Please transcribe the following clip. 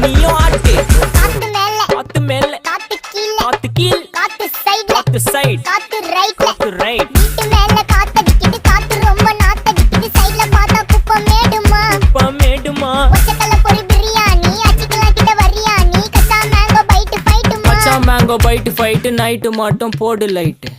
நீயும் ஆட்டு. காத்து மேல காத்து மேல காத்து கீழ காத்து கீழ் காத்து சைடுல காத்து சைடு காத்து ரைட்ல காத்து ரைட். வீட்டு மேல காத்தடிக்குது காத்து ரொம்ப நாத்தடிக்குது சைடுல பார்த்தா குப்பை மேடுமா மேடுமா ஒச்சக்கல்ல பொரி பிரியாணி அச்சிக்கலாம் கிட்ட வரியாணி கச்சா மேங்கோ பைட்டு ஃபைட்டுமா மச்சான் மேங்கோ பைட்டு ஃபைட்டு நைட்டு மட்டும் போடு லைட்டு.